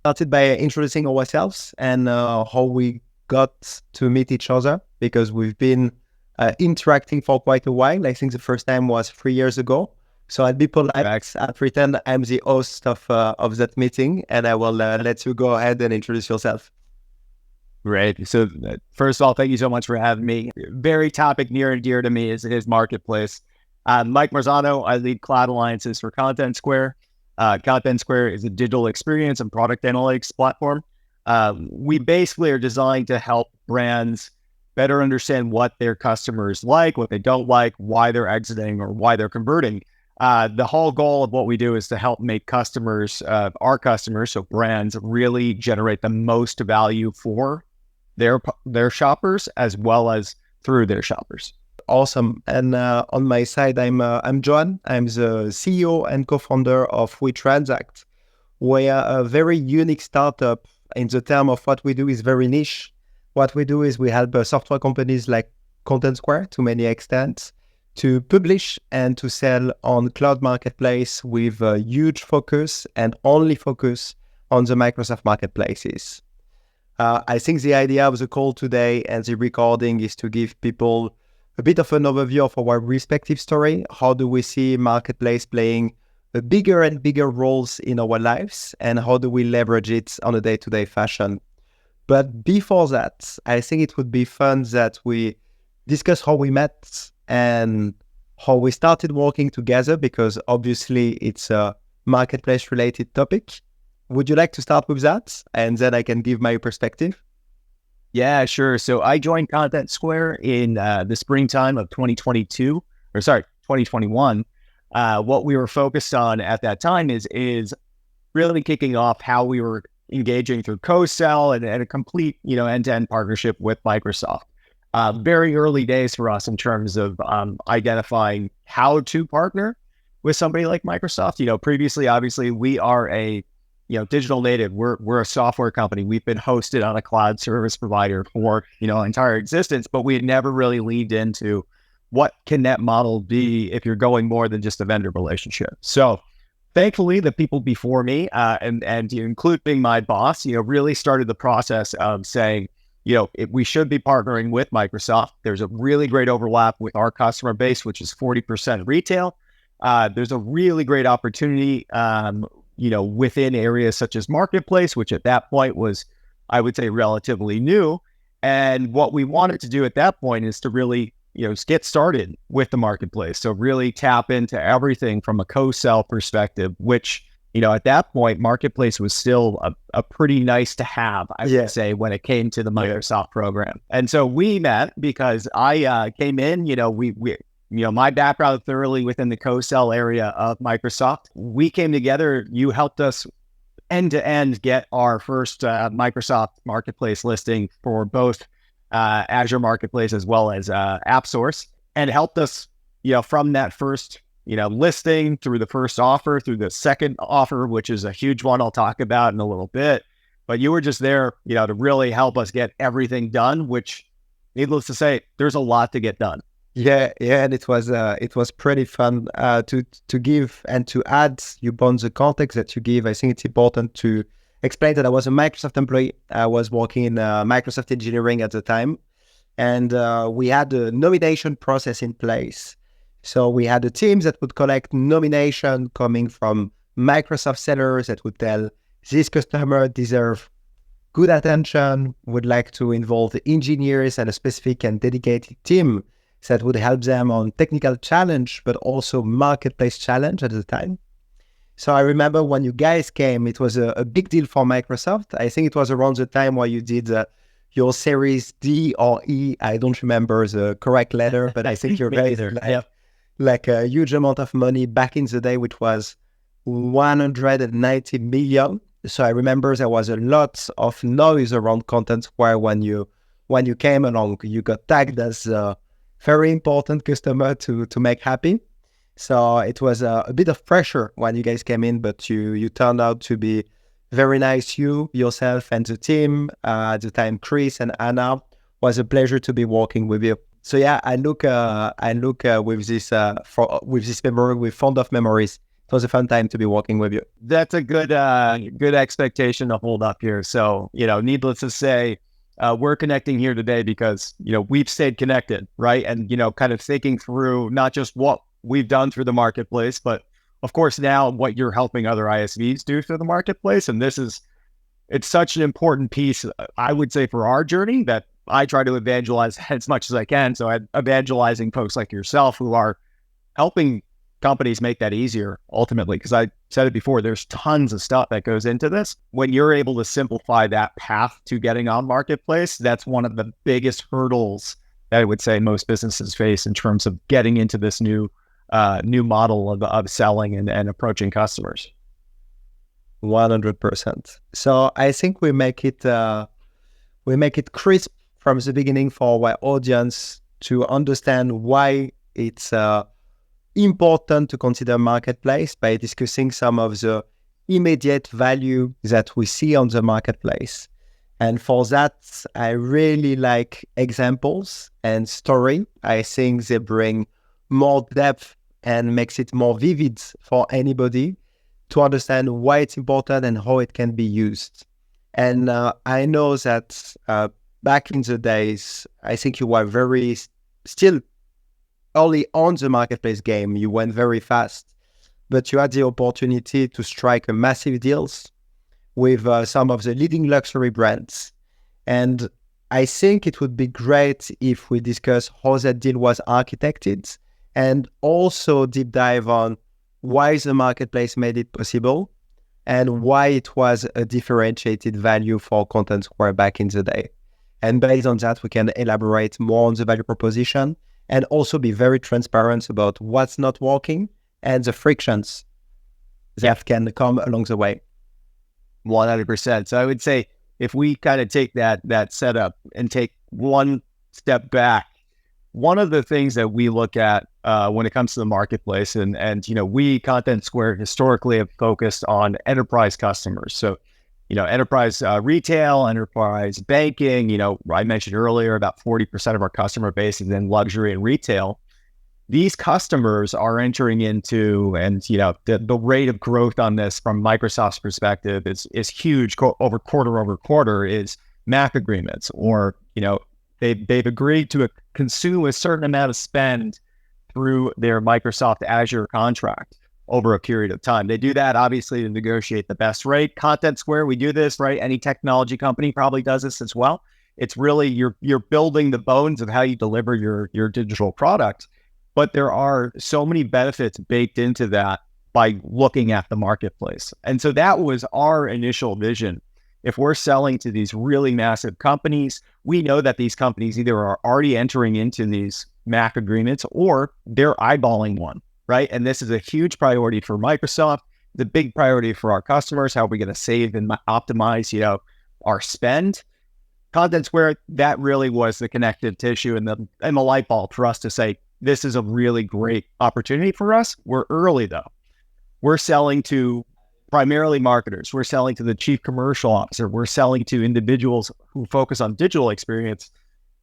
started by introducing ourselves and how we got to meet each other, because we've been interacting for quite a while. I think the first time was 3 years ago. So I'll be polite. I'll pretend I'm the host of that meeting, and I will let you go ahead and introduce yourself. Great. So first of all, thank you so much for having me. Very topic near and dear to me is marketplace. Mike Marzano, I lead cloud alliances for Contentsquare. Contentsquare is a digital experience and product analytics platform. We basically are designed to help brands better understand what their customers like, what they don't like, why they're exiting or why they're converting. The whole goal of what we do is to help make customers, our customers, so brands, really generate the most value for their shoppers as well as through their shoppers. Awesome. And on my side, I'm John. I'm the CEO and co-founder of WeTransact. We are a very unique startup in the term of what we do is very niche. What we do is we help software companies like Contentsquare, to many extents, to publish and to sell on cloud marketplace with a huge focus and only focus on the Microsoft marketplaces. I think the idea of the call today and the recording is to give people a bit of an overview of our respective story. How do we see marketplace playing a bigger and bigger roles in our lives, and how do we leverage it on a day-to-day fashion? But before that, I think it would be fun that we discuss how we met and how we started working together, because obviously it's a marketplace-related topic. Would you like to start with that? And then I can give my perspective. Yeah, sure. So I joined Contentsquare in the springtime of 2021. What we were focused on at that time is really kicking off how we were engaging through co-sell and a complete, end-to-end partnership with Microsoft. Very early days for us in terms of identifying how to partner with somebody like Microsoft. Previously, obviously, we are a digital native. We're a software company. We've been hosted on a cloud service provider for entire existence, but we had never really leaned into what can that model be if you're going more than just a vendor relationship. So thankfully, the people before me and including my boss, really started the process of saying, we should be partnering with Microsoft. There's a really great overlap with our customer base, which is 40% retail. There's a really great opportunity, within areas such as marketplace, which at that point was, I would say, relatively new. And what we wanted to do at that point is to really, get started with the marketplace. So really tap into everything from a co-sell perspective, which, at that point, marketplace was still a pretty nice to have, I would say, when it came to the Microsoft program. And so we met because I came in, my background thoroughly within the co-sell area of Microsoft. We came together. You helped us end-to-end get our first Microsoft marketplace listing for both Azure Marketplace as well as AppSource, and helped us, from that first, listing through the first offer, through the second offer, which is a huge one I'll talk about in a little bit. But you were just there, to really help us get everything done, which, needless to say, there's a lot to get done. Yeah, and it was pretty fun to give and to add upon the context that you give. I think it's important to explain that I was a Microsoft employee. I was working in Microsoft engineering at the time, and we had a nomination process in place. So we had a team that would collect nomination coming from Microsoft sellers that would tell this customer deserve good attention, would like to involve the engineers and a specific and dedicated team that would help them on technical challenge, but also marketplace challenge at the time. So I remember when you guys came, it was a big deal for Microsoft. I think it was around the time where you did your Series D or E. I don't remember the correct letter, but I think you're right. Like a huge amount of money back in the day, which was 190 million. So I remember there was a lot of noise around Contentsquare when you came along. You got tagged as a very important customer to make happy. So it was a bit of pressure when you guys came in, but you turned out to be very nice. Yourself and the team, at the time, Chris and Anna, was a pleasure to be working with you. So yeah, I look with this memory, with fond of memories. It was a fun time to be working with you. That's a good expectation to hold up here. So, needless to say, we're connecting here today because, we've stayed connected, right? And, kind of thinking through not just what we've done through the marketplace, but of course now what you're helping other ISVs do through the marketplace. And it's such an important piece, I would say, for our journey that I try to evangelize as much as I can. So I'm evangelizing folks like yourself who are helping companies make that easier ultimately, because I said it before, there's tons of stuff that goes into this. When you're able to simplify that path to getting on marketplace, that's one of the biggest hurdles that I would say most businesses face in terms of getting into this new model of selling and approaching customers. 100%. So I think we make it crisp from the beginning for our audience to understand why it's important to consider marketplace by discussing some of the immediate value that we see on the marketplace. And for that, I really like examples and story. I think they bring more depth and makes it more vivid for anybody to understand why it's important and how it can be used. And I know that back in the days, I think you were still early on the marketplace game. You went very fast, but you had the opportunity to strike a massive deals with some of the leading luxury brands. And I think it would be great if we discuss how that deal was architected and also deep dive on why the marketplace made it possible and why it was a differentiated value for Contentsquare back in the day. And based on that, we can elaborate more on the value proposition and also be very transparent about what's not working and the frictions that can come along the way. 100%. So I would say if we kind of take that setup and take one step back, one of the things that we look at when it comes to the marketplace, and we Contentsquare historically have focused on enterprise customers. So, enterprise retail, enterprise banking. I mentioned earlier about 40% of our customer base is in luxury and retail. These customers are entering into, and the rate of growth on this from Microsoft's perspective is huge. Over quarter is MACC agreements, or they've agreed to consume a certain amount of spend through their Microsoft Azure contract over a period of time. They do that obviously to negotiate the best rate. Contentsquare, we do this, right? Any technology company probably does this as well. It's really you're building the bones of how you deliver your digital product, but there are so many benefits baked into that by looking at the marketplace. And so that was our initial vision. If we're selling to these really massive companies, we know that these companies either are already entering into these MACC agreements or they're eyeballing one, right? And this is a huge priority for Microsoft, the big priority for our customers. How are we going to save and optimize, our spend? Contentsquare, that really was the connective tissue and the light bulb for us to say, this is a really great opportunity for us. We're early though. We're selling to primarily marketers. We're selling to the chief commercial officer. We're selling to individuals who focus on digital experience,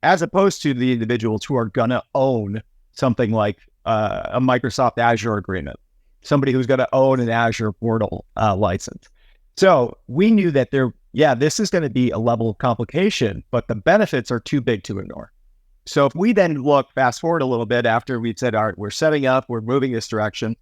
as opposed to the individuals who are going to own something like a Microsoft Azure agreement, somebody who's going to own an Azure portal license. So we knew that this is going to be a level of complication, but the benefits are too big to ignore. So if we then fast forward a little bit after we've said, all right, we're setting up, we're moving this direction,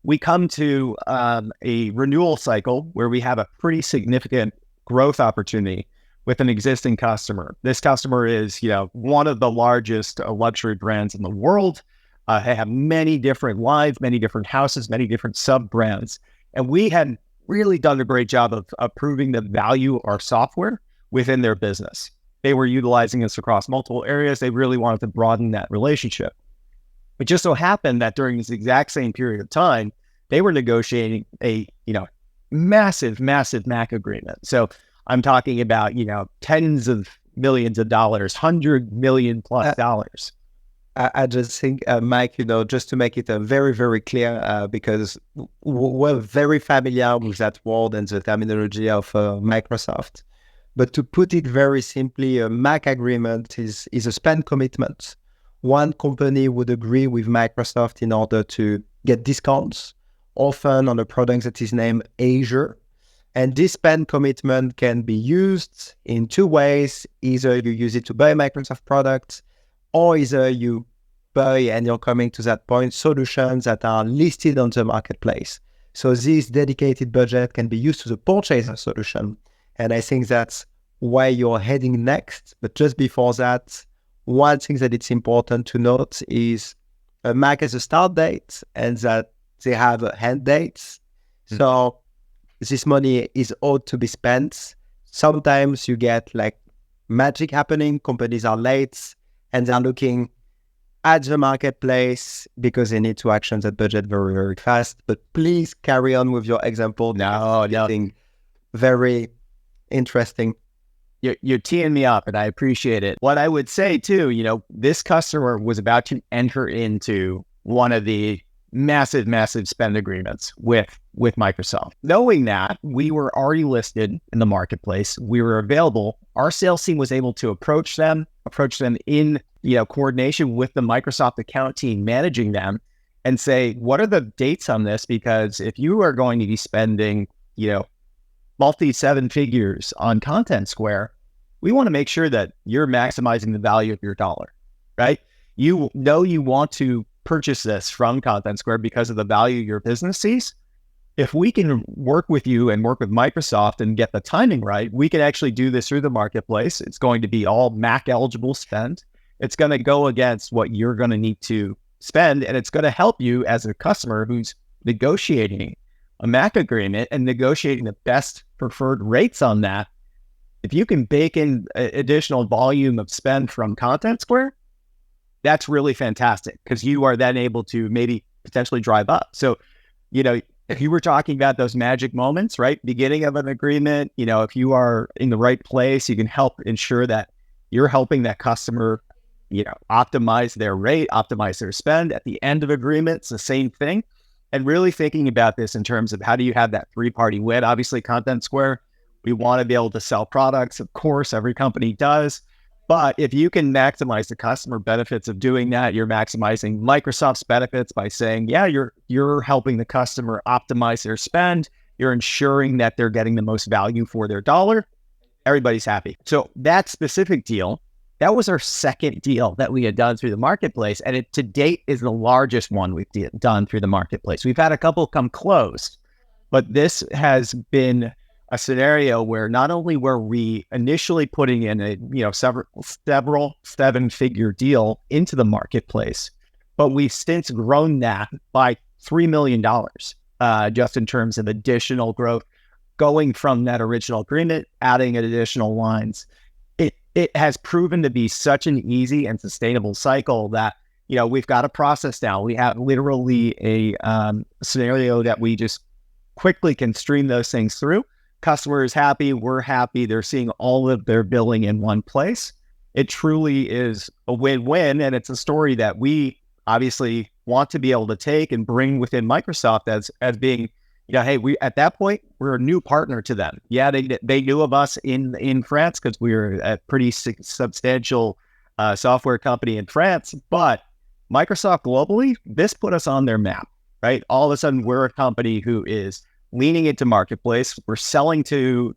we come to a renewal cycle where we have a pretty significant growth opportunity with an existing customer. This customer is, one of the largest luxury brands in the world. They have many different lines, many different houses, many different sub-brands. And we had really done a great job of proving the value of our software within their business. They were utilizing us across multiple areas. They really wanted to broaden that relationship. It just so happened that during this exact same period of time, they were negotiating a, massive MACC agreement. So I'm talking about, tens of millions of dollars, $100 million plus dollars. I just think, Mike, just to make it very, very clear, because we're very familiar with that word and the terminology of Microsoft. But to put it very simply, a MACC agreement is a spend commitment. One company would agree with Microsoft in order to get discounts often on a product that is named Azure. And this spend commitment can be used in two ways. Either you use it to buy Microsoft products, or either you buy, and you're coming to that point, solutions that are listed on the marketplace. So this dedicated budget can be used to the purchase of solution. And I think that's where you're heading next. But just before that, one thing that it's important to note is a MACC has a start date and that they have a end date. So this money is owed to be spent. Sometimes you get like magic happening. Companies are late and they're looking at the marketplace because they need to action that budget very, very fast. But please carry on with your example. No. Very interesting. You're teeing me up, and I appreciate it. What I would say too, this customer was about to enter into one of the massive spend agreements with Microsoft. Knowing that we were already listed in the marketplace, we were available, our sales team was able to approach them in coordination with the Microsoft account team managing them and say, what are the dates on this? Because if you are going to be spending, multi-seven figures on Contentsquare, we want to make sure that you're maximizing the value of your dollar, right? You know you want to purchase this from Contentsquare because of the value your business sees. If we can work with you and work with Microsoft and get the timing right, we can actually do this through the marketplace. It's going to be all MACC eligible spend. It's going to go against what you're going to need to spend, and it's going to help you as a customer who's negotiating a MACC agreement and negotiating the best preferred rates on that. If you can bake in additional volume of spend from Contentsquare, that's really fantastic because you are then able to maybe potentially drive up. So, if you were talking about those magic moments, right? Beginning of an agreement, if you are in the right place, you can help ensure that you're helping that customer, optimize their rate, optimize their spend. At the end of agreements, the same thing. And really thinking about this in terms of how do you have that three-party win? Obviously, Contentsquare, we want to be able to sell products. Of course, every company does. But if you can maximize the customer benefits of doing that, you're maximizing Microsoft's benefits by saying, yeah, you're helping the customer optimize their spend. You're ensuring that they're getting the most value for their dollar. Everybody's happy. So that specific deal, that was our second deal that we had done through the marketplace. And it to date is the largest one we've done through the marketplace. We've had a couple come close, but this has been a scenario where not only were we initially putting in a several seven-figure deal into the marketplace, but we've since grown that by $3 million just in terms of additional growth, going from that original agreement, adding additional lines. It has proven to be such an easy and sustainable cycle that we've got a process now. We have literally a scenario that we just quickly can stream those things through. Customer is happy, we're happy, they're seeing all of their billing in one place. It truly is a win-win, and it's a story that we obviously want to be able to take and bring within Microsoft as being, hey, we at that point, we're a new partner to them. Yeah, they knew of us in France because we were a pretty substantial software company in France, but Microsoft globally, this put us on their map, right? All of a sudden, we're a company who is leaning into marketplace. We're selling to,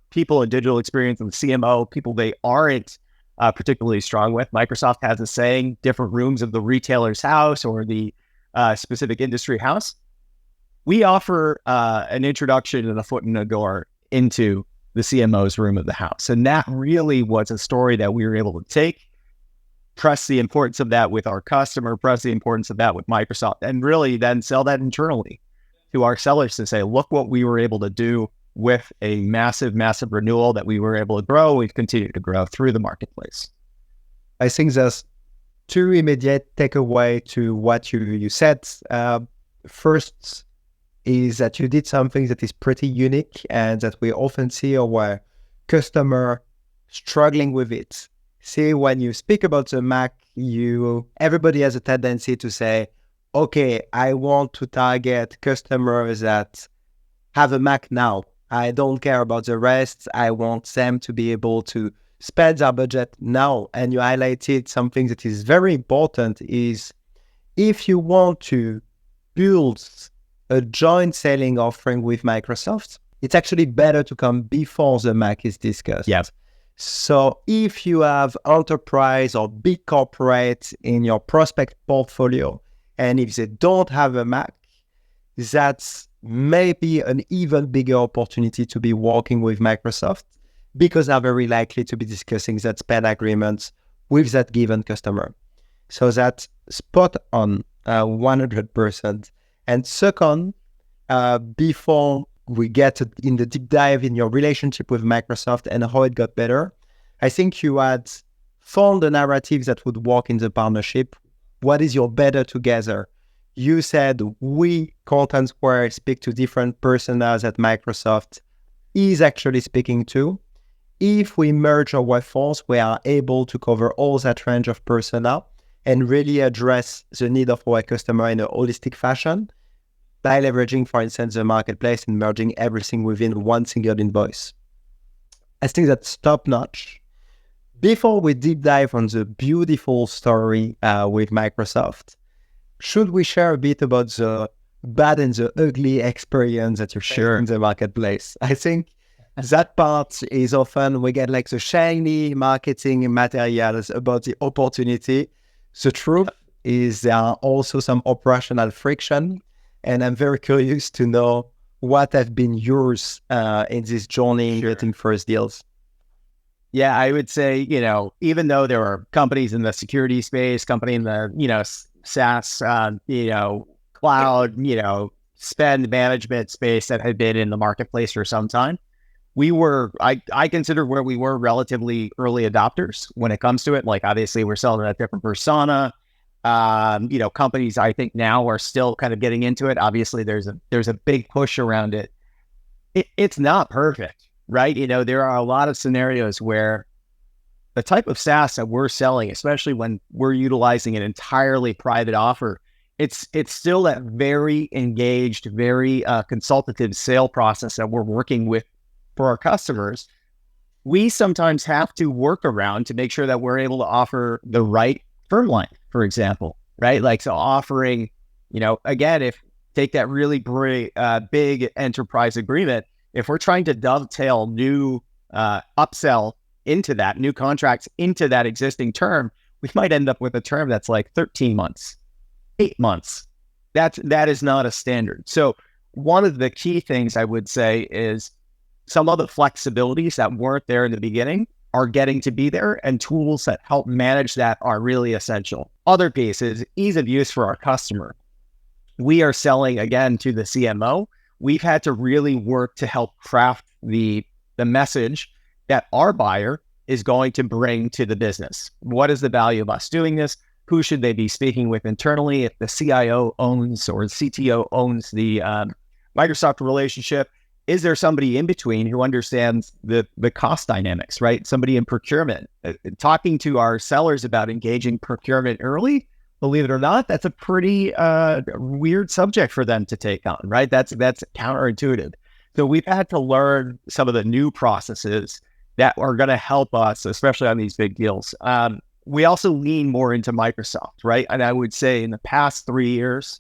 people in digital experience and CMO, people they aren't particularly strong with. Microsoft has a saying, different rooms of the retailer's house or the specific industry house. We offer an introduction and a foot in the door into the CMO's room of the house. And that really was a story that we were able to take, press the importance of that with our customer, press the importance of that with Microsoft, and really then sell that internally to our sellers to say, look what we were able to do with a massive renewal that we were able to grow. We've continued to grow through the marketplace. I think there's two immediate takeaway to what you said. First is that you did something that is pretty unique and that we often see our customer struggling with it. See, when you speak about the MACC, everybody has a tendency to say, okay, I want to target customers that have a MACC now. I don't care about the rest. I want them to be able to spend their budget now. And you highlighted something that is very important is if you want to build a joint selling offering with Microsoft, it's actually better to come before the MACC is discussed. Yes. So if you have enterprise or big corporate in your prospect portfolio, and if they don't have a MACC, that's maybe an even bigger opportunity to be working with Microsoft, because they're very likely to be discussing that spend agreement with that given customer. So that's spot on, 100%. And second, before we get in the deep dive in your relationship with Microsoft and how it got better, I think you had found the narrative that would work in the partnership. What is your better together? You said we, Contentsquare, speak to different personas at Microsoft is actually speaking to. If we merge our workforce, we are able to cover all that range of persona and really address the need of our customer in a holistic fashion by leveraging, for instance, the marketplace and merging everything within one single invoice. I think that's top-notch. Before we deep dive on the beautiful story with Microsoft, should we share a bit about the bad and the ugly experience that you share in the marketplace? I think that part is often we get like the shiny marketing materials about the opportunity. The truth is there are also some operational friction, and I'm very curious to know what have been yours in this journey getting first deals. Yeah, I would say, even though there are companies in the security space, company in the, SaaS, cloud, spend management space that had been in the marketplace for some time, I consider where we were relatively early adopters when it comes to it. Like, obviously we're selling a different persona. Companies I think now are still kind of getting into it. Obviously there's a big push around it. It's not perfect, right? There are a lot of scenarios where the type of SaaS that we're selling, especially when we're utilizing an entirely private offer, it's still that very engaged, very consultative sale process that we're working with for our customers. We sometimes have to work around to make sure that we're able to offer the right firm line, for example, right? Like, so offering, again, if take that really big enterprise agreement, if we're trying to dovetail new upsell into that, new contracts into that existing term, we might end up with a term that's like 13 months, 8 months. That is not a standard. So one of the key things I would say is some of the flexibilities that weren't there in the beginning are getting to be there, and tools that help manage that are really essential. Other pieces, ease of use for our customer. We are selling, again, to the CMO. We've had to really work to help craft the message that our buyer is going to bring to the business. What is the value of us doing this? Who should they be speaking with internally? If the CIO owns or the CTO owns the Microsoft relationship, is there somebody in between who understands the cost dynamics, right? Somebody in procurement. Talking to our sellers about engaging procurement early, believe it or not, that's a pretty weird subject for them to take on, right? That's counterintuitive. So we've had to learn some of the new processes that are going to help us, especially on these big deals. We also lean more into Microsoft, right? And I would say in the past 3 years,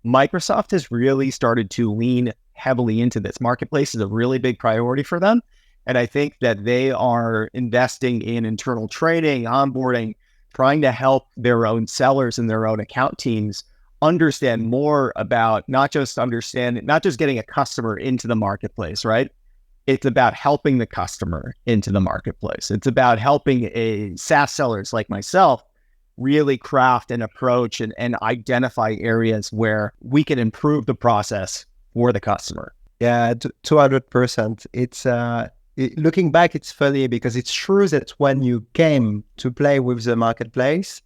Microsoft has really started to lean heavily into this. Marketplace is a really big priority for them. And I think that they are investing in internal training, onboarding, trying to help their own sellers and their own account teams understand more about not just getting a customer into the marketplace, right? It's about helping the customer into the marketplace. It's about helping a SaaS sellers like myself really craft an approach and identify areas where we can improve the process for the customer. Yeah, 200%. It's looking back, it's funny because it's true that when you came to play with the marketplace,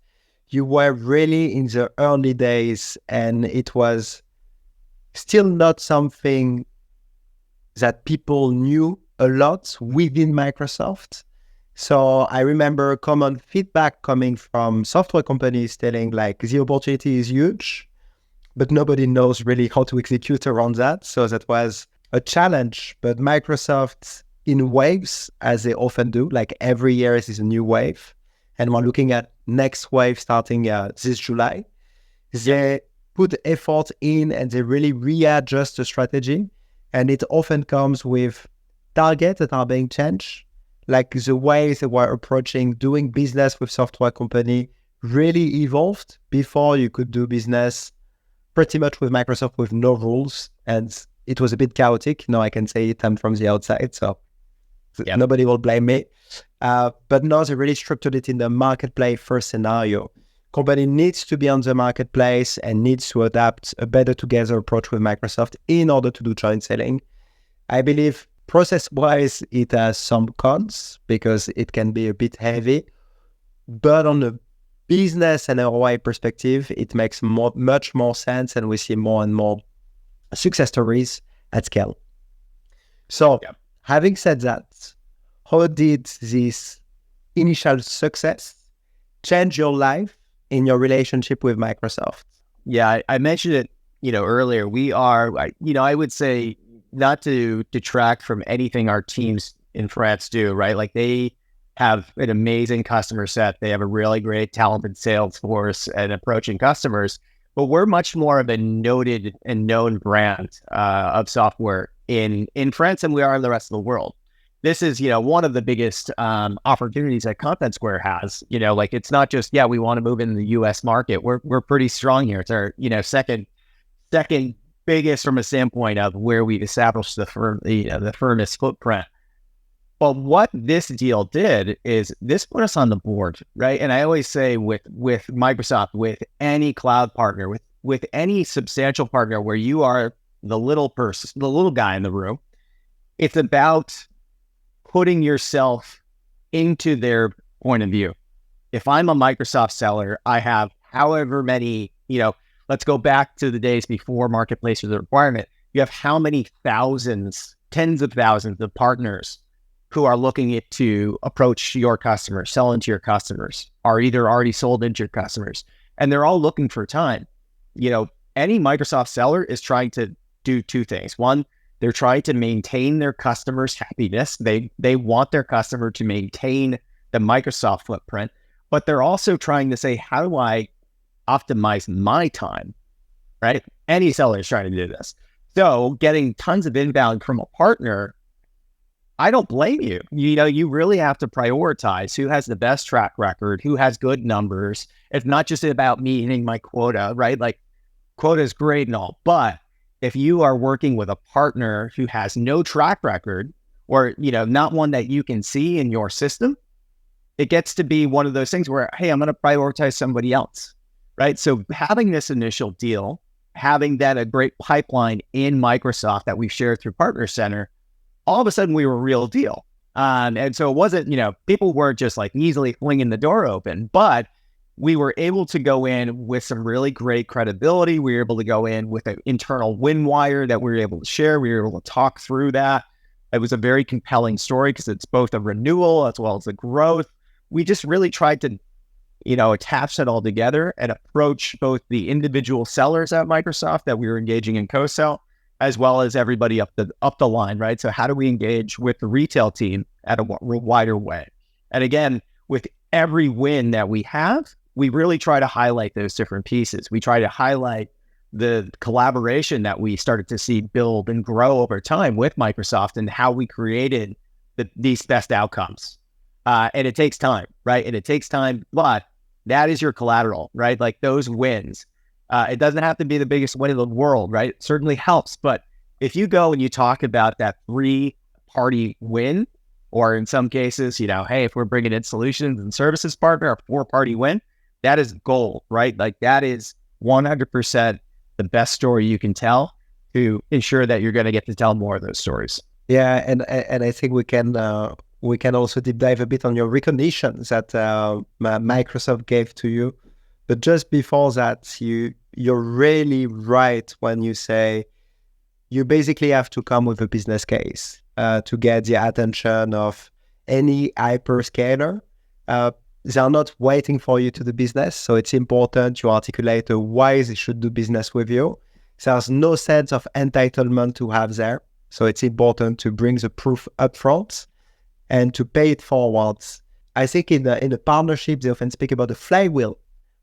you were really in the early days, and it was still not something that people knew a lot within Microsoft. So I remember common feedback coming from software companies telling like the opportunity is huge, but nobody knows really how to execute around that. So that was a challenge. But Microsoft, in waves, as they often do, like every year is a new wave. And we're looking at next wave starting this July. They put effort in and they really readjust the strategy. And it often comes with targets that are being changed, like the way they were approaching doing business with software company really evolved. Before you could do business pretty much with Microsoft with no rules, and it was a bit chaotic. Now I can say it, I'm from the outside, so nobody will blame me. But now they really structured it in the marketplace first scenario. Company needs to be on the marketplace and needs to adapt a better together approach with Microsoft in order to do joint selling. I believe process-wise, it has some cons because it can be a bit heavy, but on a business and ROI perspective, it makes much more sense, and we see more and more success stories at scale. So, having said that, how did this initial success change your life in your relationship with Microsoft? Yeah, I mentioned it, earlier. We are, I would say, not to detract from anything our teams in France do, right? Like, they have an amazing customer set. They have a really great talented sales force and approaching customers, but we're much more of a noted and known brand of software in France than we are in the rest of the world. This is, one of the biggest opportunities that Contentsquare has. It's not just, we want to move into the US market. We're pretty strong here. It's our, second biggest from a standpoint of where we've established the firmest footprint. But what this deal did is this put us on the board, right? And I always say with Microsoft, with any cloud partner, with any substantial partner where you are the little person, the little guy in the room, it's about putting yourself into their point of view. If I'm a Microsoft seller, I have however many, let's go back to the days before marketplace was a requirement. You have how many thousands, tens of thousands of partners who are looking to approach your customers, sell into your customers, are either already sold into your customers, and they're all looking for time. Any Microsoft seller is trying to do two things. One, they're trying to maintain their customers' happiness. They want their customer to maintain the Microsoft footprint, but they're also trying to say, how do I optimize my time, right? Any seller is trying to do this. So getting tons of inbound from a partner, I don't blame you. You really have to prioritize who has the best track record, who has good numbers. It's not just about me hitting my quota, right? Like, quota is great and all, but if you are working with a partner who has no track record, or, not one that you can see in your system, it gets to be one of those things where, hey, I'm going to prioritize somebody else, right? So having this initial deal, having that a great pipeline in Microsoft that we've shared through Partner Center, all of a sudden we were a real deal. And so it wasn't, people weren't just like easily flinging the door open, but we were able to go in with some really great credibility. We were able to go in with an internal win wire that we were able to share. We were able to talk through that. It was a very compelling story because it's both a renewal as well as a growth. We just really tried to, attach it all together and approach both the individual sellers at Microsoft that we were engaging in co-sell, as well as everybody up the line, right? So how do we engage with the retail team at a wider way? And again, with every win that we have, we really try to highlight those different pieces. We try to highlight the collaboration that we started to see build and grow over time with Microsoft and how we created these best outcomes. And it takes time, right? And it takes time, but that is your collateral, right? Like those wins. It doesn't have to be the biggest win in the world, right? It certainly helps. But if you go and you talk about that 3-party win, or in some cases, hey, if we're bringing in solutions and services partner, a 4-party win, that is gold, right? Like that is 100% the best story you can tell to ensure that you're going to get to tell more of those stories. Yeah, and I think we can also deep dive a bit on your recognition that Microsoft gave to you. But just before that, you're really right when you say you basically have to come with a business case to get the attention of any hyperscaler. They are not waiting for you to do business, so it's important you articulate why they should do business with you. There's no sense of entitlement to have there, so it's important to bring the proof up front and to pay it forward. I think in the partnership, they often speak about the flywheel,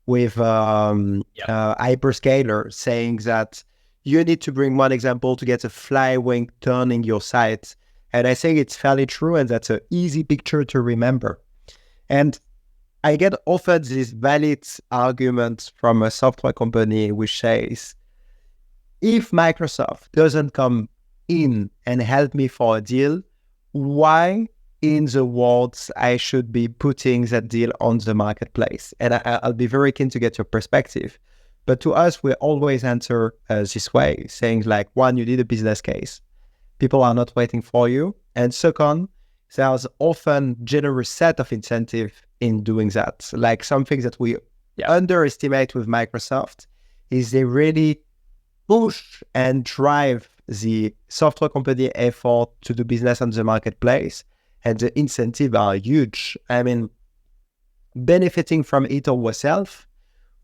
with hyperscaler saying that you need to bring one example to get a flywheel turning your site. And I think it's fairly true, and that's an easy picture to remember. And I get offered this valid argument from a software company which says, if Microsoft doesn't come in and help me for a deal, why in the world I should be putting that deal on the marketplace? And I'll be very keen to get your perspective. But to us, we always answer this way, saying like, one, you need a business case. People are not waiting for you. And second, there's often generous set of incentive in doing that. Like something that we underestimate with Microsoft is they really push and drive the software company effort to do business on the marketplace. And the incentives are huge. I mean, benefiting from it ourselves,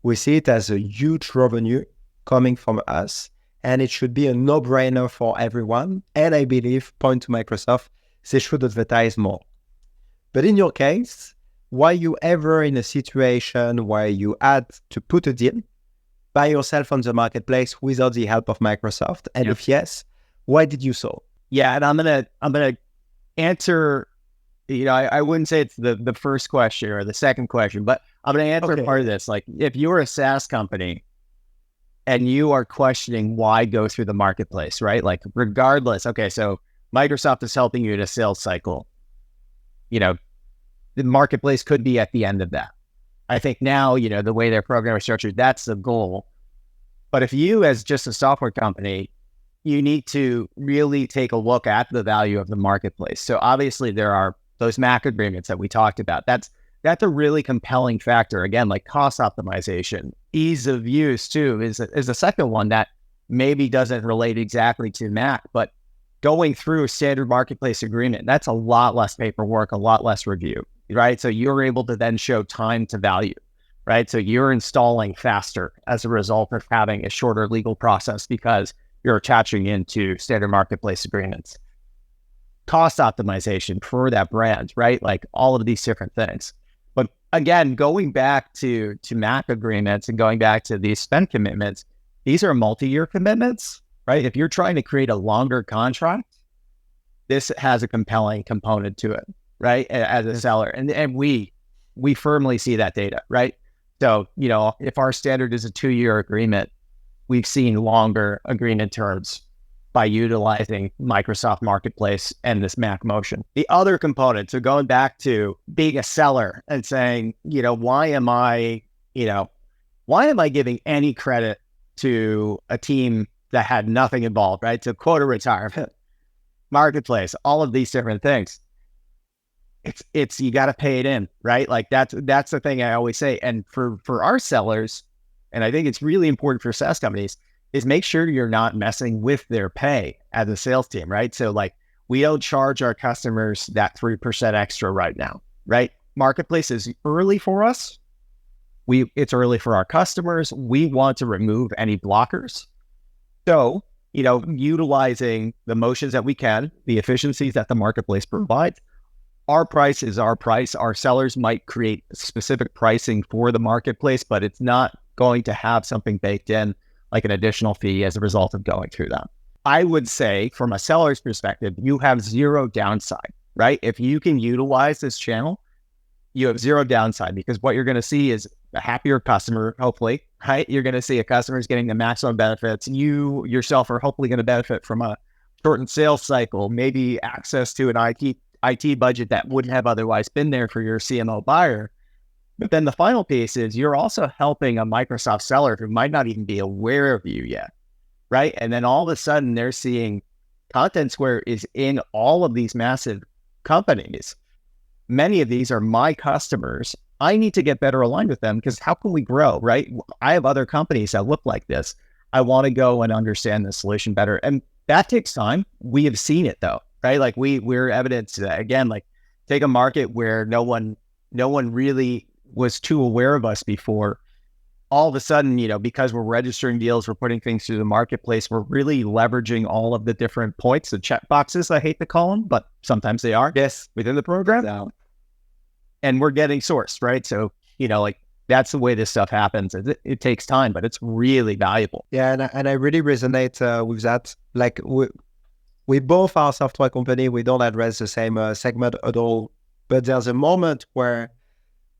we see it as a huge revenue coming from us, and it should be a no-brainer for everyone. And I believe, point to Microsoft, they should advertise more. But in your case, were you ever in a situation where you had to put a deal by yourself on the marketplace without the help of Microsoft? And if yes, why did you so? Yeah, and I'm gonna answer. I wouldn't say it's the first question or the second question, but I'm gonna answer part of this. Like, if you're a SaaS company and you are questioning why go through the marketplace, right? Like, regardless. Okay, so Microsoft is helping you in a sales cycle. The marketplace could be at the end of that. I think now, the way their program is structured, that's the goal. But if you, as just a software company, you need to really take a look at the value of the marketplace. So obviously there are those MACC agreements that we talked about. That's a really compelling factor. Again, like cost optimization, ease of use too is a second one that maybe doesn't relate exactly to MACC, but going through a standard marketplace agreement, that's a lot less paperwork, a lot less review, right? So you're able to then show time to value, right? So you're installing faster as a result of having a shorter legal process because you're attaching into standard marketplace agreements. Cost optimization for that brand, right? Like all of these different things. But again, going back to MACC agreements and going back to these spend commitments, these are multi-year commitments, right? If you're trying to create a longer contract, this has a compelling component to it, right? As a seller. And we firmly see that data, right? So, if our standard is a 2-year agreement, we've seen longer agreement terms by utilizing Microsoft Marketplace and this MACC motion. The other component, so going back to being a seller and saying, why am I giving any credit to a team that had nothing involved, right? So quota retirement, marketplace, all of these different things. It's you got to pay it in, right? Like that's the thing I always say. And for our sellers, and I think it's really important for SaaS companies, is make sure you're not messing with their pay as a sales team, right? So like we don't charge our customers that 3% extra right now, right? Marketplace is early for us. It's early for our customers. We want to remove any blockers. So, utilizing the motions that we can, the efficiencies that the marketplace provides, our price is our price. Our sellers might create specific pricing for the marketplace, but it's not going to have something baked in like an additional fee as a result of going through that. I would say from a seller's perspective, you have zero downside, right? If you can utilize this channel, you have zero downside because what you're going to see is a happier customer, hopefully, right? You're going to see a customer is getting the maximum benefits. You yourself are hopefully going to benefit from a shortened sales cycle, maybe access to an IT budget that wouldn't have otherwise been there for your CMO buyer. But then the final piece is you're also helping a Microsoft seller who might not even be aware of you yet, right? And then all of a sudden they're seeing Contentsquare is in all of these massive companies. Many of these are my customers. I need to get better aligned with them because how can we grow, right? I have other companies that look like this. I want to go and understand the solution better. And that takes time. We have seen it though, right? Like we're evidence to that. Again, like take a market where no one really was too aware of us before. All of a sudden, because we're registering deals, we're putting things through the marketplace, we're really leveraging all of the different points, the check boxes, I hate to call them, but sometimes they are, within the program. And we're getting sourced, right? So, like That's the way this stuff happens. It takes time, but it's really valuable. Yeah, and I really resonate with that. Like we both are a software company. We don't address the same segment at all. But there's a moment where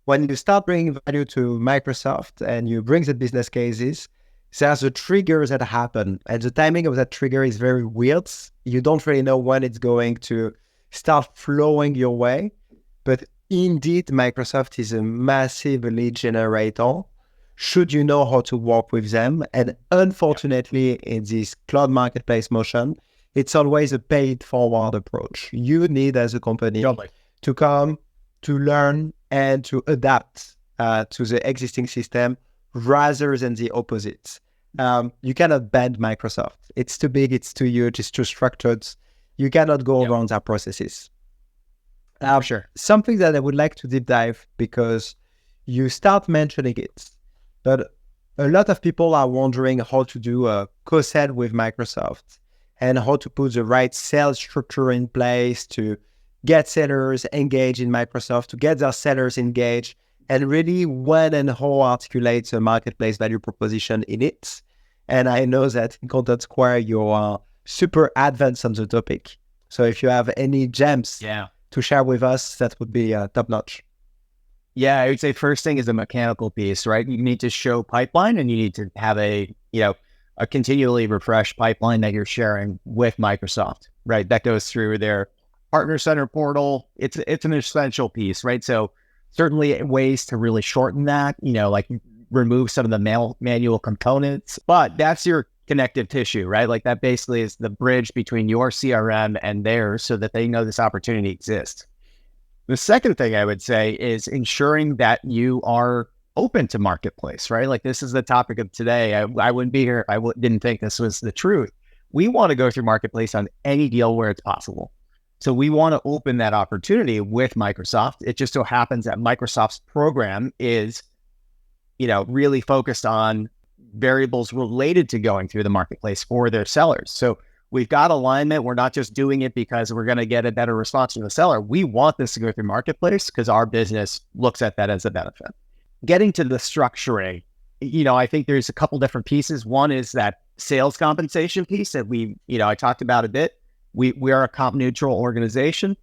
when you start bringing value to Microsoft and you bring the business cases, there's a triggers that happen. And the timing of that trigger is very weird. You don't really know when it's going to start flowing your way. But indeed, Microsoft is a massive lead generator, should you know how to work with them. And unfortunately, in this cloud marketplace motion, it's always a paid forward approach. You need, as a company, to come, to learn, and to adapt to the existing system rather than the opposite. You cannot bend Microsoft. It's too big, it's too huge, it's too structured. You cannot go around their processes. Sure. Something that I would like to deep dive, because you start mentioning it, but a lot of people are wondering how to do a co-sell with Microsoft and how to put the right sales structure in place to get sellers engaged in Microsoft, to get their sellers engaged, and really when and how articulate a marketplace value proposition in it. And I know that in Contentsquare, you are super advanced on the topic. So if you have any gems to share with us, that would be top notch. Yeah, I would say first thing is a mechanical piece, right? You need to show pipeline, and you need to have a continually refreshed pipeline that you're sharing with Microsoft, right? That goes through their Partner Center portal. It's an essential piece, right? So certainly ways to really shorten that, like remove some of the manual components, but that's your connective tissue, right? Like that basically is the bridge between your CRM and theirs so that they know this opportunity exists. The second thing I would say is ensuring that you are open to marketplace, right? Like this is the topic of today. I wouldn't be here if I didn't think this was the truth. We want to go through marketplace on any deal where it's possible. So we want to open that opportunity with Microsoft. It just so happens that Microsoft's program is, really focused on variables related to going through the marketplace for their sellers. So we've got alignment. We're not just doing it because we're going to get a better response from the seller. We want this to go through marketplace because our business looks at that as a benefit. Getting to the structuring, I think there's a couple different pieces. One is that sales compensation piece that I talked about a bit. We are a comp neutral organization.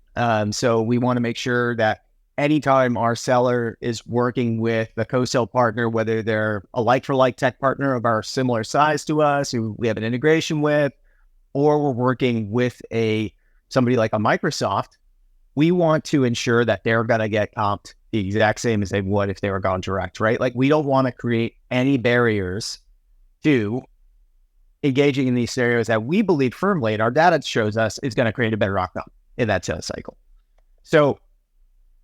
So we want to make sure that anytime our seller is working with a co-sell partner, whether they're a like-for-like tech partner of our similar size to us, who we have an integration with, or we're working with somebody like a Microsoft, we want to ensure that they're going to get comped the exact same as they would if they were gone direct, right? Like we don't want to create any barriers to engaging in these scenarios that we believe firmly, and our data shows us, is going to create a better outcome in that sales cycle. So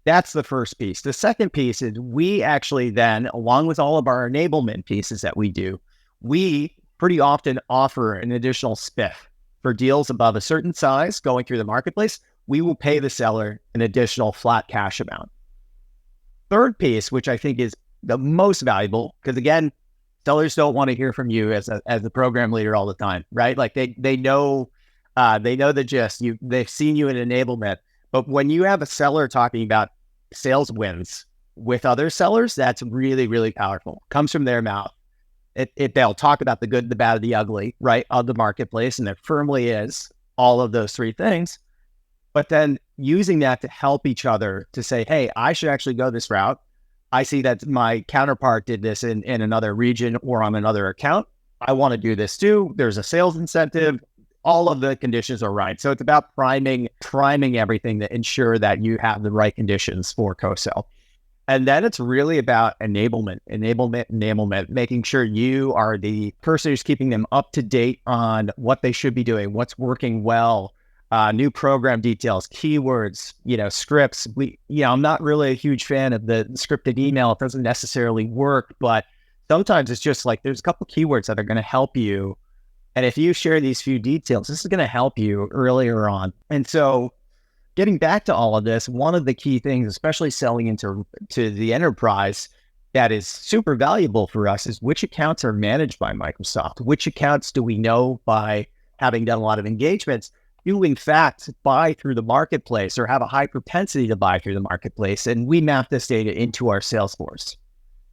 that's the first piece. The second piece is we actually then, along with all of our enablement pieces that we do, we pretty often offer an additional spiff for deals above a certain size going through the marketplace. We will pay the seller an additional flat cash amount. Third piece, which I think is the most valuable, because again, sellers don't want to hear from you as the program leader all the time, right? Like they know the gist. They've seen you in enablement, but when you have a seller talking about sales wins with other sellers, that's really, really powerful. Comes from their mouth. They'll talk about the good, the bad, the ugly, right, of the marketplace, and it firmly is all of those three things. But then using that to help each other to say, hey, I should actually go this route. I see that my counterpart did this in another region or on another account. I want to do this too. There's a sales incentive. All of the conditions are right. So it's about priming everything to ensure that you have the right conditions for co-sell. And then it's really about enablement, making sure you are the person who's keeping them up to date on what they should be doing, what's working well, new program details, keywords, scripts. I'm not really a huge fan of the scripted email. It doesn't necessarily work, but sometimes it's just like there's a couple keywords that are going to help you. And if you share these few details, this is going to help you earlier on. And so getting back to all of this, one of the key things, especially selling into the enterprise, that is super valuable for us is which accounts are managed by Microsoft. Which accounts do we know by having done a lot of engagements do in fact buy through the marketplace or have a high propensity to buy through the marketplace? And we map this data into our Salesforce.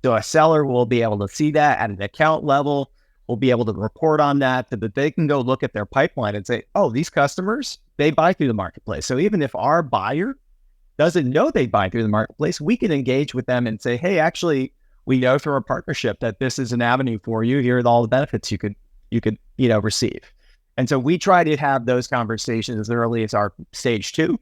So a seller will be able to see that at an account level, will be able to report on that so that they can go look at their pipeline and say, oh, these customers, they buy through the marketplace. So even if our buyer doesn't know they buy through the marketplace, we can engage with them and say, hey, actually, we know through our partnership that this is an avenue for you. Here are all the benefits you could receive. And so we try to have those conversations as early as our stage 2.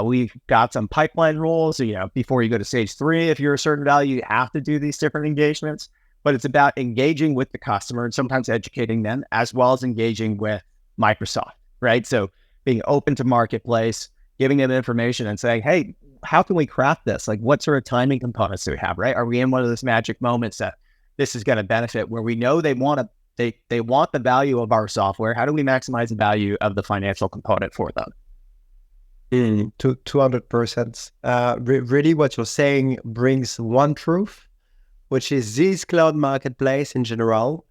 We've got some pipeline rules. Before you go to stage 3, if you're a certain value, you have to do these different engagements. But it's about engaging with the customer and sometimes educating them, as well as engaging with Microsoft, right? So being open to marketplace, giving them information and saying, hey, how can we craft this? Like, what sort of timing components do we have, right? Are we in one of those magic moments that this is going to benefit, where we know they want the value of our software? How do we maximize the value of the financial component for them? 200%. Really, what you're saying brings one truth, which is this cloud marketplace in general.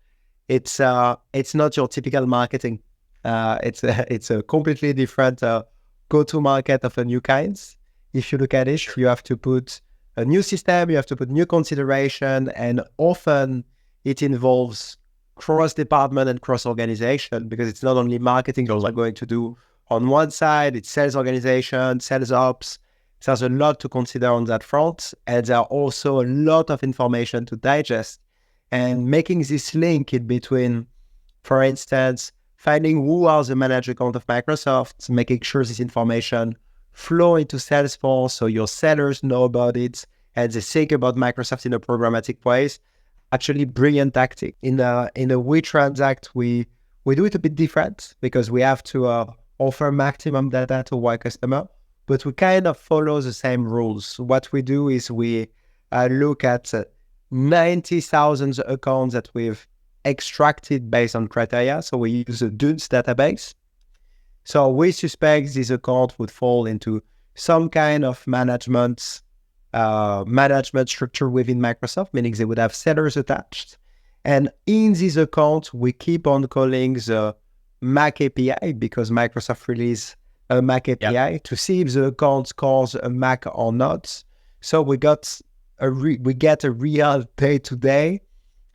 It's not your typical marketing. It's a completely different go-to-market of a new kinds. If you look at it, you have to put a new system, you have to put new consideration, and often it involves cross-department and cross-organization, because it's not only marketing you're going to do on one side, it's sales organization, sales ops. So there's a lot to consider on that front, and there are also a lot of information to digest. And making this link in between, for instance, finding who are the managed account of Microsoft, making sure this information flow into Salesforce so your sellers know about it and they think about Microsoft in a programmatic ways. Actually, brilliant tactic. In a We Transact, we do it a bit different, because we have to offer maximum data to our customer, but we kind of follow the same rules. What we do is we look at 90,000 accounts that we've extracted based on criteria. So we use a DUNS database. So we suspect this account would fall into some kind of management structure within Microsoft, meaning they would have sellers attached. And in this account, we keep on calling the MACC API, because Microsoft released a MACC API to see if the account calls a MACC or not. So we get a real day-to-day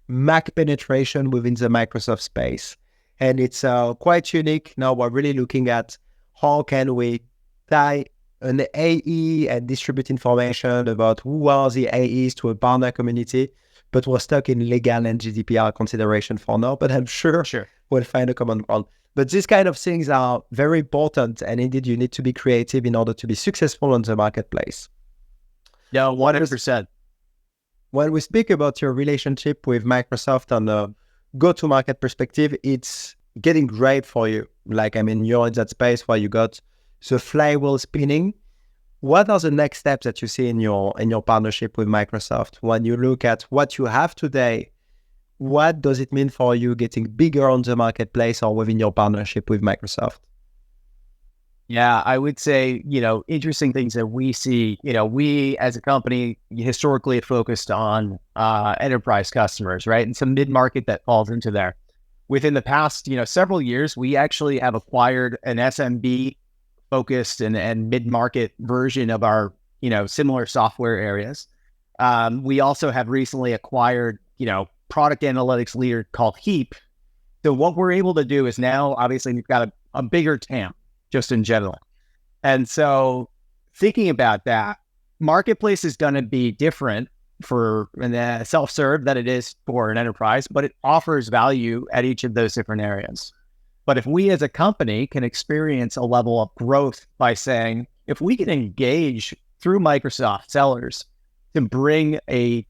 MACC penetration within the Microsoft space. And it's quite unique. Now we're really looking at how can we tie an AE and distribute information about who are the AEs to a partner community, but we're stuck in legal and GDPR consideration for now, but I'm sure we'll find a common ground. But these kind of things are very important, and indeed you need to be creative in order to be successful on the marketplace. Yeah, 100%. When we speak about your relationship with Microsoft on a go-to-market perspective, it's getting great for you. You're in that space where you got the flywheel spinning. What are the next steps that you see in your partnership with Microsoft? When you look at what you have today, what does it mean for you getting bigger on the marketplace or within your partnership with Microsoft? Yeah, I would say, interesting things that we see, we as a company historically have focused on enterprise customers, right? And some mid-market that falls into there. Within the past, several years, we actually have acquired an SMB focused and mid-market version of our, similar software areas. We also have recently acquired, product analytics leader called Heap. So what we're able to do is now, obviously, we've got a bigger TAM just in general. And so thinking about that, marketplace is going to be different for a self-serve than it is for an enterprise, but it offers value at each of those different areas. But if we as a company can experience a level of growth by saying, if we can engage through Microsoft sellers to bring a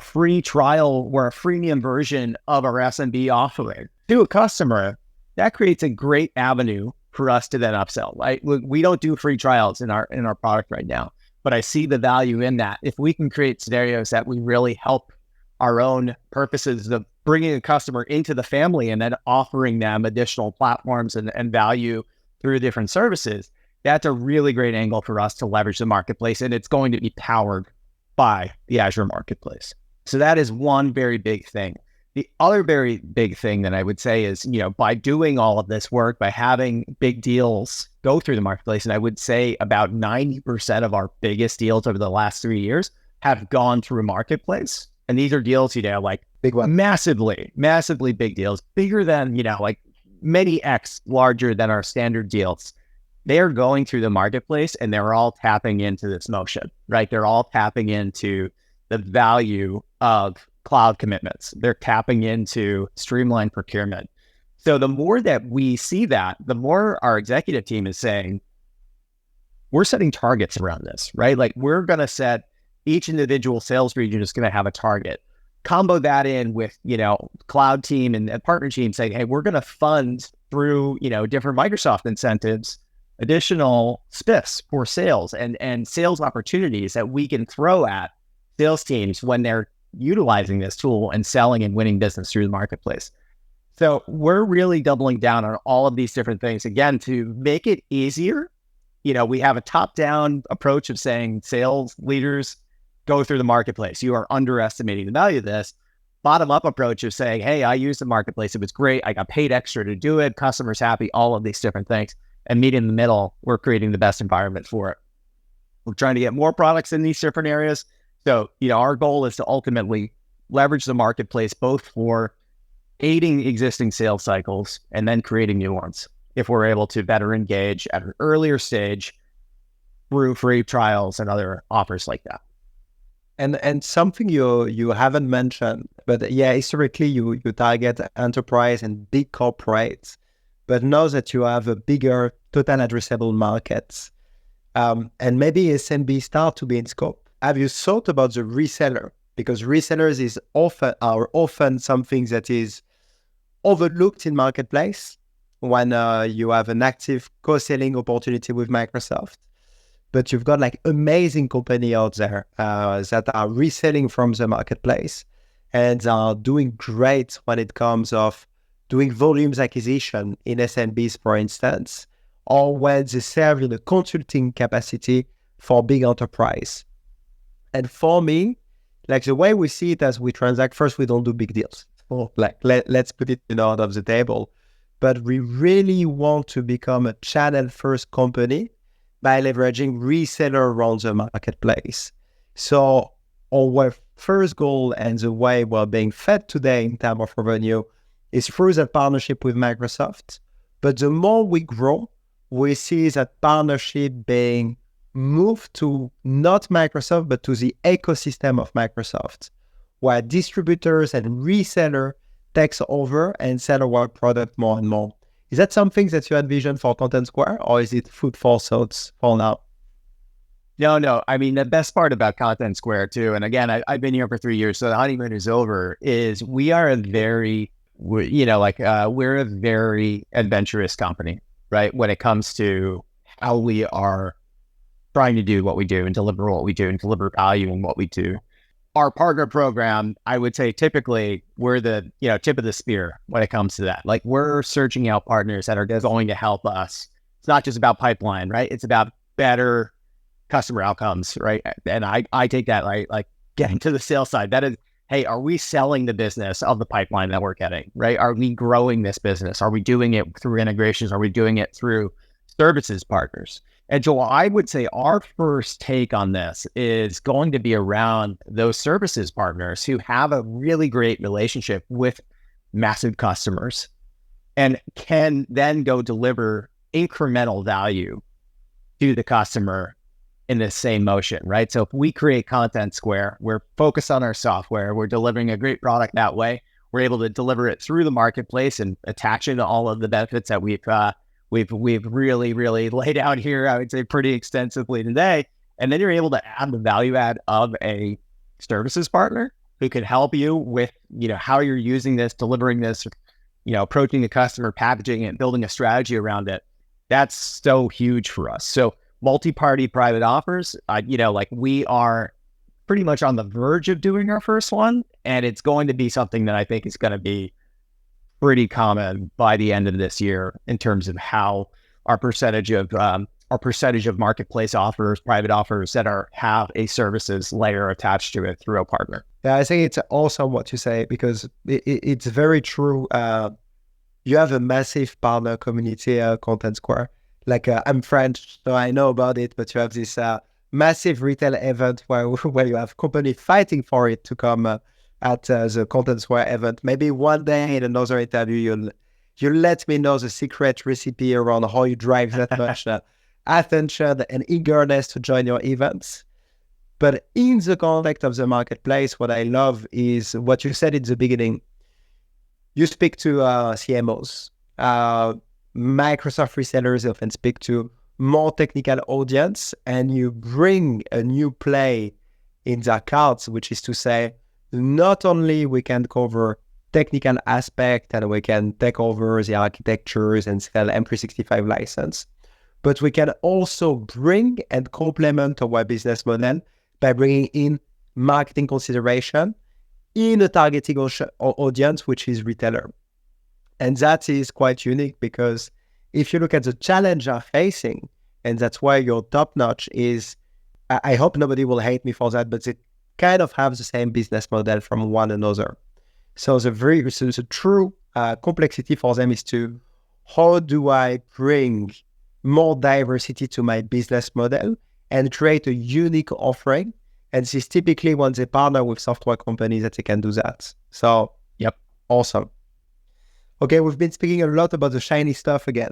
free trial or a freemium version of our SMB offering to a customer, that creates a great avenue for us to then upsell, right? We don't do free trials in our product right now, but I see the value in that. If we can create scenarios that we really help our own purposes of bringing a customer into the family and then offering them additional platforms and value through different services, that's a really great angle for us to leverage the marketplace, and it's going to be powered by the Azure marketplace. So that is one very big thing. The other very big thing that I would say is, by doing all of this work, by having big deals go through the marketplace, and I would say about 90% of our biggest deals over the last 3 years have gone through a marketplace. And these are deals, like Big one. massively big deals, bigger than, like many X larger than our standard deals. They are going through the marketplace and they're all tapping into this motion, right? They're all tapping into the value of cloud commitments. They're tapping into streamlined procurement. So the more that we see that, the more our executive team is saying, we're setting targets around this, right? Like we're going to set each individual sales region is going to have a target. Combo that in with, cloud team and partner team saying, hey, we're going to fund through, different Microsoft incentives, additional spiffs for sales and sales opportunities that we can throw at sales teams when they're utilizing this tool and selling and winning business through the marketplace. So we're really doubling down on all of these different things, again, to make it easier. We have a top-down approach of saying sales leaders go through the marketplace. You are underestimating the value of this. Bottom-up approach of saying, hey, I used the marketplace. It was great. I got paid extra to do it. Customers happy, all of these different things. And meet in the middle, we're creating the best environment for it. We're trying to get more products in these different areas. So, our goal is to ultimately leverage the marketplace both for aiding existing sales cycles and then creating new ones if we're able to better engage at an earlier stage through free trials and other offers like that. And something you haven't mentioned, but yeah, historically you target enterprise and big corporates, but now that you have a bigger total addressable market, and maybe SMB start to be in scope, have you thought about the reseller? Because resellers are often something that is overlooked in marketplace when you have an active co-selling opportunity with Microsoft. But you've got like amazing company out there that are reselling from the marketplace and are doing great when it comes of doing volumes acquisition in SMBs, for instance, or when they serve in a consulting capacity for big enterprise. And for me, like the way we see it as we transact, first, we don't do big deals. Let's put it out of the table. But we really want to become a channel-first company by leveraging reseller around the marketplace. So our first goal and the way we're being fed today in terms of revenue is through that partnership with Microsoft. But the more we grow, we see that partnership being moved to not Microsoft, but to the ecosystem of Microsoft, where distributors and reseller takes over and sell our product more and more. Is that something that you envision for Contentsquare, or is it food for thoughts for now? No. I mean, the best part about Contentsquare too, and again, I've been here for 3 years, so the honeymoon is over, is we are we're a very adventurous company, right? When it comes to how we are trying to do what we do and deliver what we do and deliver value in what we do. Our partner program, I would say typically we're the tip of the spear when it comes to that. Like we're searching out partners that are going to help us. It's not just about pipeline, right? It's about better customer outcomes, right? And I take that like getting to the sales side. That is, hey, are we selling the business of the pipeline that we're getting, right? Are we growing this business? Are we doing it through integrations? Are we doing it through services partners? And so I would say our first take on this is going to be around those services partners who have a really great relationship with massive customers and can then go deliver incremental value to the customer in the same motion, right? So if we create Contentsquare, we're focused on our software, we're delivering a great product that way, we're able to deliver it through the marketplace and attach it to all of the benefits that we've really laid out here, I would say pretty extensively today. And then you're able to add the value add of a services partner who can help you with, how you're using this, delivering this, approaching the customer, packaging it, building a strategy around it. That's so huge for us. So multi-party private offers, we are pretty much on the verge of doing our first one. And it's going to be something that I think is going to be pretty common by the end of this year in terms of how our percentage of marketplace offers, private offers that have a services layer attached to it through a partner. Yeah, I think it's awesome what you say, because it's very true. You have a massive partner community, Contentsquare. I'm French, so I know about it, but you have this massive retail event where you have company fighting for it to come at the Contentsquare event. Maybe one day in another interview, you'll let me know the secret recipe around how you drive that much attention and eagerness to join your events. But in the context of the marketplace, what I love is what you said in the beginning. You speak to CMOs, Microsoft resellers often speak to more technical audience, and you bring a new play in their cards, which is to say, not only we can cover technical aspect and we can take over the architectures and sell M365 license, but we can also bring and complement our business model by bringing in marketing consideration in a targeting audience, which is retailer. And that is quite unique because if you look at the challenge you're facing, and that's why your top notch is, I hope nobody will hate me for that, but it kind of have the same business model from one another. So the true complexity for them is to, how do I bring more diversity to my business model and create a unique offering? And this is typically when they partner with software companies that they can do that. So, yep, awesome. Okay, we've been speaking a lot about the shiny stuff again,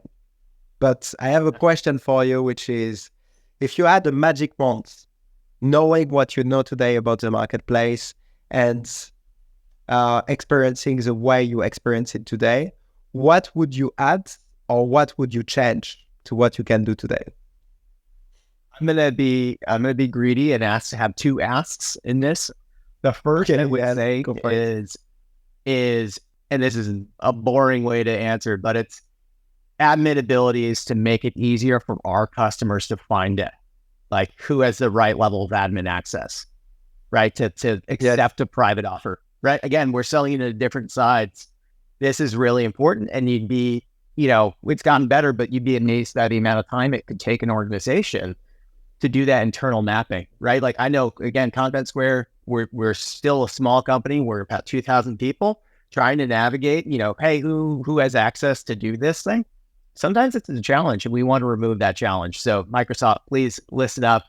but I have a question for you, which is, if you had a magic wand, knowing what you know today about the marketplace and experiencing the way you experience it today, what would you add or what would you change to what you can do today? I'm gonna be greedy and have two asks in this. The first I would say is, and this is a boring way to answer, but it's admin abilities to make it easier for our customers to find it. Like, who has the right level of admin access, right? To accept a private offer, right? Again, we're selling it at different sides. This is really important, and you'd be, it's gotten better, but you'd be amazed at the amount of time it could take an organization to do that internal mapping, right? Like, I know, again, Contentsquare, we're still a small company. We're about 2,000 people trying to navigate, hey, who has access to do this thing? Sometimes it's a challenge, and we want to remove that challenge. So Microsoft, please listen up.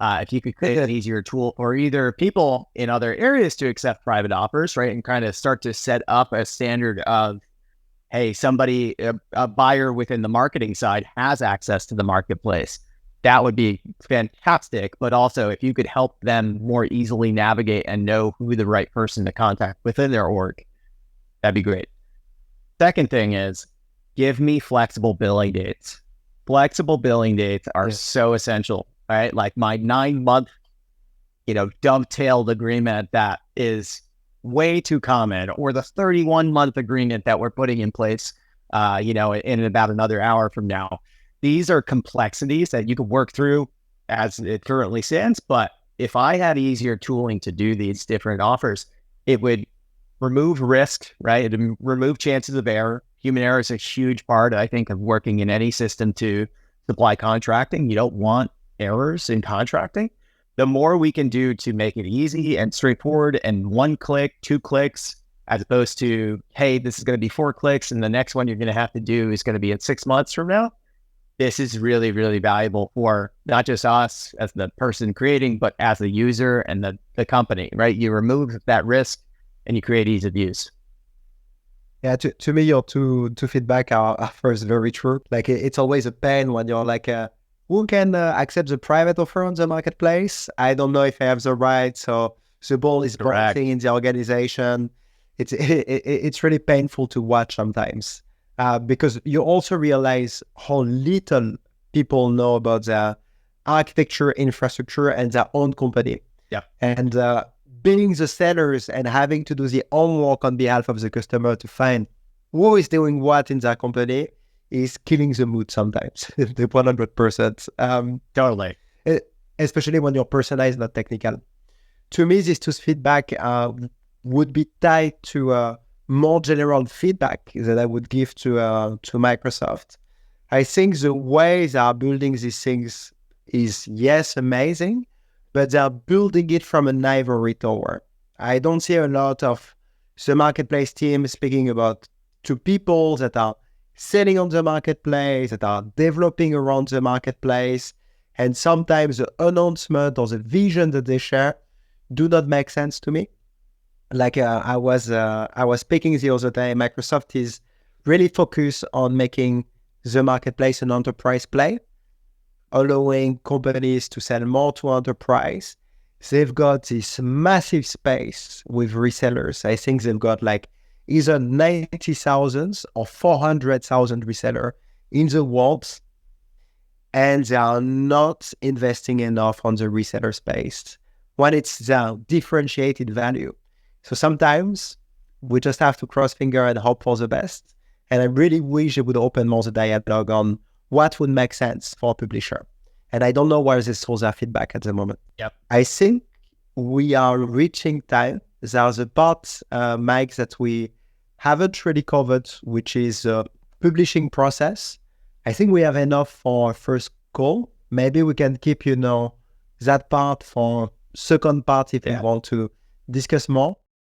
If you could create an easier tool for either people in other areas to accept private offers, right? And kind of start to set up a standard of, hey, somebody, a buyer within the marketing side has access to the marketplace. That would be fantastic. But also, if you could help them more easily navigate and know who the right person to contact within their org, that'd be great. Second thing is, give me flexible billing dates. Flexible billing dates are so essential, right? Like my 9-month, dovetailed agreement that is way too common, or the 31-month agreement that we're putting in place, in about another hour from now. These are complexities that you can work through as it currently stands. But if I had easier tooling to do these different offers, it would remove risk, right? It would remove chances of error. Human error is a huge part, I think, of working in any system to supply contracting. You don't want errors in contracting. The more we can do to make it easy and straightforward and 1 click, 2 clicks, as opposed to, hey, this is going to be 4 clicks and the next one you're going to have to do is going to be in 6 months from now. This is really, really valuable for not just us as the person creating, but as the user and the company, right? You remove that risk and you create ease of use. Yeah, to me, your two feedback are first very true. Like, it's always a pain when you're like, who can accept the private offer on the marketplace? I don't know if I have the right, so the ball is bouncing in the organization. It's really painful to watch sometimes. Because you also realize how little people know about the architecture, infrastructure, and their own company. Yeah. And being the sellers and having to do the homework on behalf of the customer to find who is doing what in their company is killing the mood sometimes, the 100%. Totally. Especially when your persona is not technical. To me, this two feedback would be tied to more general feedback that I would give to Microsoft. I think the way they are building these things is, yes, amazing, but they're building it from an ivory tower. I don't see a lot of the marketplace team speaking about to people that are selling on the marketplace, that are developing around the marketplace, And sometimes the announcement or the vision that they share do not make sense to me. Like I was speaking the other day, Microsoft is really focused on making the marketplace an enterprise play, allowing companies to sell more to enterprise. They've got this massive space with resellers. I think they've got like either 90,000 or 400,000 resellers in the world, and they are not investing enough on the reseller space when it's the differentiated value. So sometimes we just have to cross finger and hope for the best. And I really wish it would open more the dialogue on what would make sense for a publisher. And I don't know where this source their feedback at the moment. Yep. I think we are reaching time. There's a part, Mike, that we haven't really covered, which is the publishing process. I think we have enough for our first call. Maybe we can keep, that part for second part if we want to discuss more.